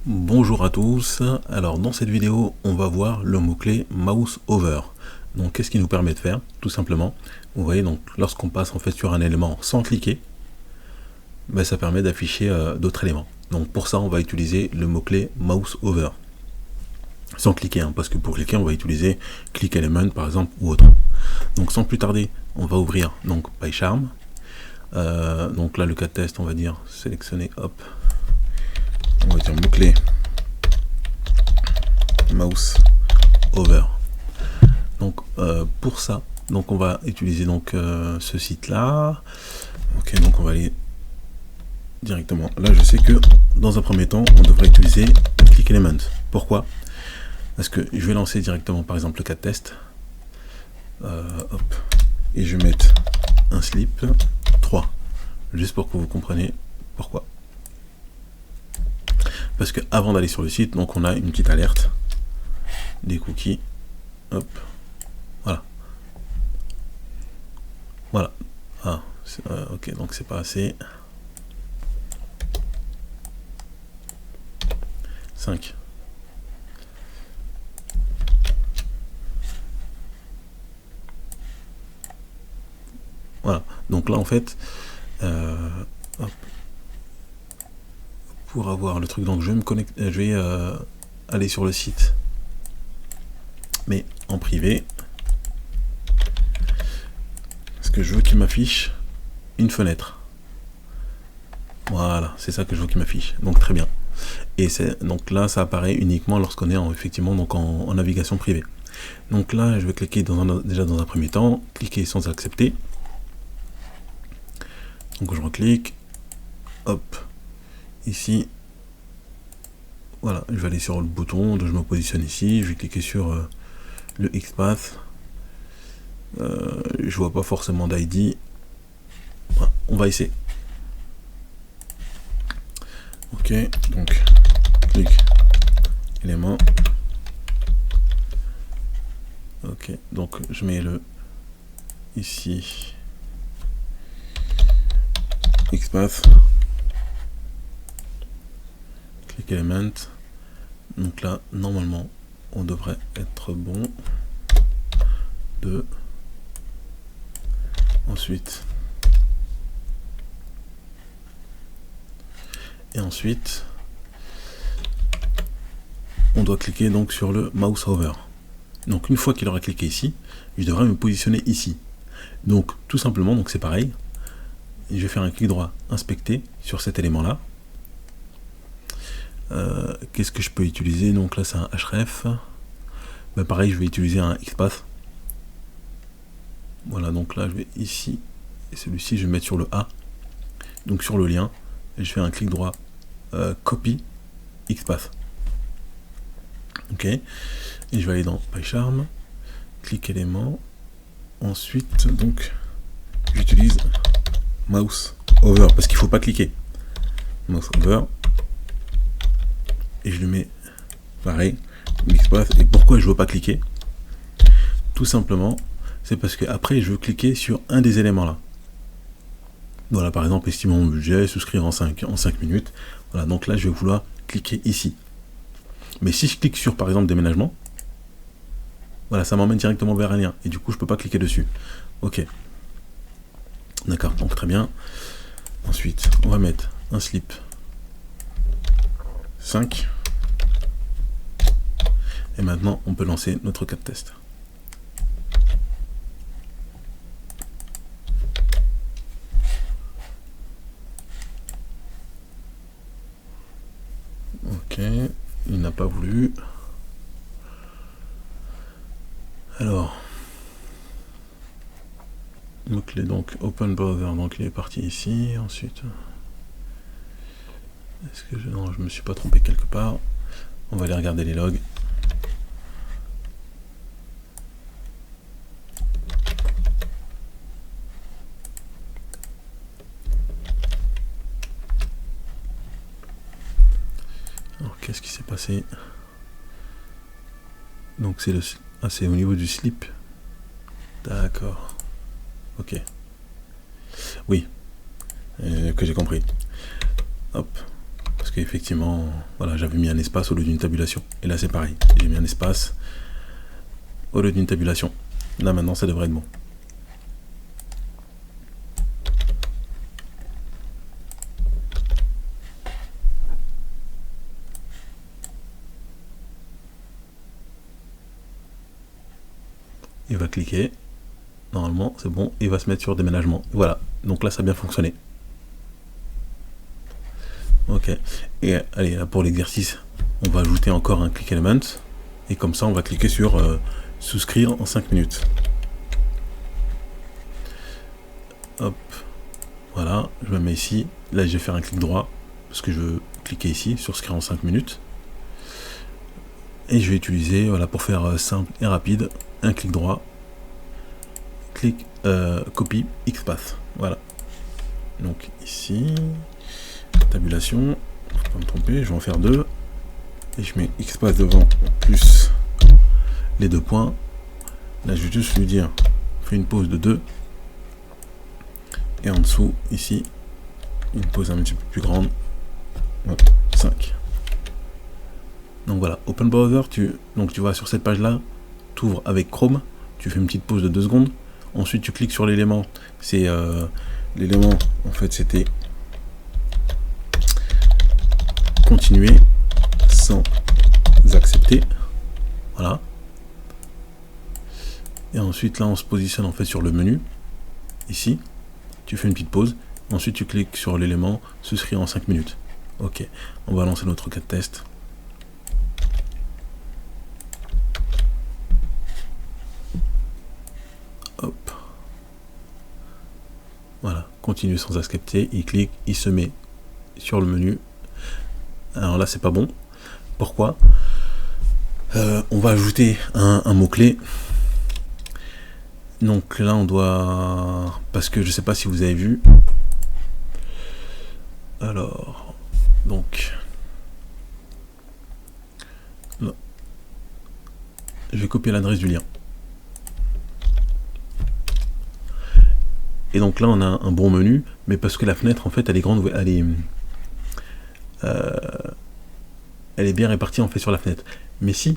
Bonjour à tous, alors dans cette vidéo on va voir le mot-clé mouse over. Donc qu'est-ce qu'il nous permet de faire? Tout simplement, vous voyez, donc lorsqu'on passe en fait sur un élément sans cliquer, ben, ça permet d'afficher d'autres éléments. Donc pour ça on va utiliser le mot-clé mouse over. Sans cliquer, hein, parce que pour cliquer on va utiliser click element par exemple ou autre. Donc sans plus tarder, on va ouvrir donc PyCharm. Donc là le cas de test, on va dire sélectionner, hop, on va dire mot-clé mouse over. Donc pour ça, donc on va utiliser donc ce site là. Ok, donc on va aller directement. Là je sais que dans un premier temps on devrait utiliser un click element. Pourquoi? Parce que je vais lancer directement par exemple le cas de test. Hop, et je vais mettre un slip 3, juste pour que vous compreniez pourquoi. Parce que avant d'aller sur le site, donc on a une petite alerte des cookies. Hop, voilà. Voilà. Ah, ok, donc c'est pas assez. 5. Voilà. Donc là en fait, hop, pour avoir le truc, donc je vais me connecter, je vais aller sur le site, mais en privé, parce que je veux qu'il m'affiche une fenêtre. Voilà, c'est ça que je veux qu'il m'affiche. Donc très bien. Et c'est donc là, ça apparaît uniquement lorsqu'on est effectivement donc en navigation privée. Donc là, je vais cliquer déjà dans un premier temps, cliquer sans accepter. Donc je reclique, hop, ici, voilà, je vais aller sur le bouton, donc je me positionne ici, je vais cliquer sur le XPath. Je vois pas forcément d'ID. Voilà, on va essayer. Ok, donc clic élément. Ok, donc je mets le ici XPath, click element. Donc là normalement on devrait être bon. 2. Ensuite et ensuite on doit cliquer donc sur le mouse over. Donc une fois qu'il aura cliqué ici, je devrais me positionner ici. Donc tout simplement, donc c'est pareil, je vais faire un clic droit inspecter sur cet élément là. Qu'est-ce que je peux utiliser? Donc là c'est un href. Ben, pareil, je vais utiliser un XPath. Voilà, donc là je vais ici, et celui-ci je vais mettre sur le A, donc sur le lien, et je fais un clic droit copy XPath. Ok, et je vais aller dans PyCharm, clic élément, ensuite donc j'utilise mouse over parce qu'il ne faut pas cliquer. Mouse over, et je le mets pareil, XPath. Et pourquoi je ne veux pas cliquer? Tout simplement, c'est parce que après je veux cliquer sur un des éléments là. Voilà, par exemple, estimer mon budget, souscrire en 5 minutes. Voilà, donc là je vais vouloir cliquer ici. Mais si je clique sur par exemple déménagement, voilà, ça m'emmène directement vers un lien et du coup je peux pas cliquer dessus. Ok, d'accord, donc très bien. Ensuite on va mettre un slip 5 et maintenant on peut lancer notre cas de test. Ok, il n'a pas voulu. Alors, mot-clé donc open browser, donc il est parti ici. Ensuite, est-ce que non, je me suis pas trompé quelque part. On va aller regarder les logs. Alors qu'est-ce qui s'est passé? Donc c'est le c'est au niveau du slip. D'accord. Ok. Oui. Que j'ai compris. Hop. parce qu'effectivement, voilà, j'avais mis un espace au lieu d'une tabulation. Et là, c'est pareil. J'ai mis un espace au lieu d'une tabulation. Là, maintenant, ça devrait être bon. Il va cliquer. Normalement, c'est bon. Il va se mettre sur déménagement. Voilà. Donc là, ça a bien fonctionné. Ok. Et allez, là, pour l'exercice, on va ajouter encore un click element. Et comme ça, on va cliquer sur souscrire en 5 minutes. Hop. Voilà. Je me mets ici. Là, je vais faire un clic droit. Parce que je veux cliquer ici sur souscrire en 5 minutes. Et je vais utiliser, voilà, pour faire simple et rapide, un clic droit. Clic copie XPath. Voilà. Donc ici, tabulation, faut pas me tromper, je vais en faire 2. Et je mets XPath devant plus les 2 points. Là je vais juste lui dire, fais une pause de 2. Et en dessous, ici, une pause un petit peu plus grande. Hop, 5. Donc voilà, Open Browser, tu vas sur cette page là, tu ouvres avec Chrome, tu fais une petite pause de 2 secondes. Ensuite, tu cliques sur l'élément. C'est l'élément, en fait, c'était continuer sans accepter. Voilà. Et ensuite, là, on se positionne en fait sur le menu. Ici, tu fais une petite pause. Ensuite, tu cliques sur l'élément souscrire en 5 minutes. Ok, on va lancer notre cas de test. Hop. Voilà, continue sans accepter, il clique, il se met sur le menu. Alors là, c'est pas bon. Pourquoi? On va ajouter un mot-clé. Donc là, on doit... Parce que je sais pas si vous avez vu. Alors, donc... Là. Je vais copier l'adresse du lien. Et donc là, on a un bon menu, mais parce que la fenêtre, en fait, elle est grande, elle est bien répartie en fait sur la fenêtre. Mais si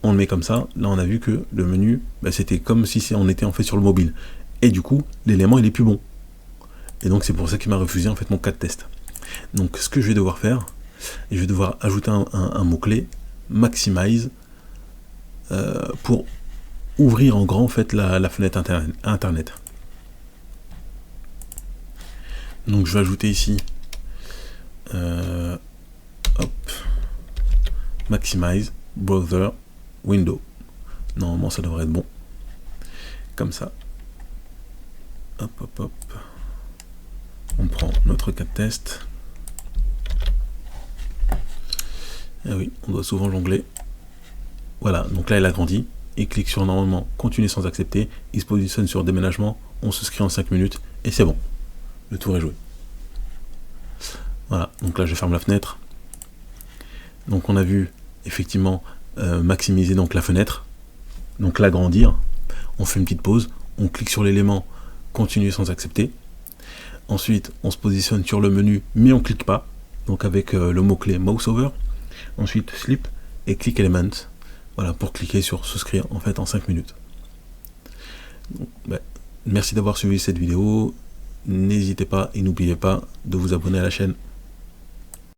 on le met comme ça, là, on a vu que le menu, bah, c'était comme si on était en fait sur le mobile. Et du coup, l'élément, il est plus bon. Et donc, c'est pour ça qu'il m'a refusé en fait mon cas de test. Donc, ce que je vais devoir faire, je vais devoir ajouter un mot-clé, maximize, pour ouvrir en grand en fait la fenêtre internet. Donc je vais ajouter ici hop, maximize browser window. Normalement ça devrait être bon. Comme ça. Hop hop hop. On prend notre cas de test. Ah oui, on doit souvent jongler. Voilà, donc là il a grandi. Il clique sur normalement continuer sans accepter. Il se positionne sur déménagement. On souscrit en 5 minutes et c'est bon. Le tour est joué. Voilà, donc là je ferme la fenêtre. Donc on a vu effectivement maximiser donc la fenêtre, donc l'agrandir. On fait une petite pause, on clique sur l'élément continuer sans accepter. Ensuite on se positionne sur le menu mais on clique pas, donc avec le mot-clé mouse over. Ensuite slip et click element. Voilà, pour cliquer sur souscrire en fait en 5 minutes. Donc, merci d'avoir suivi cette vidéo. N'hésitez pas et n'oubliez pas de vous abonner à la chaîne.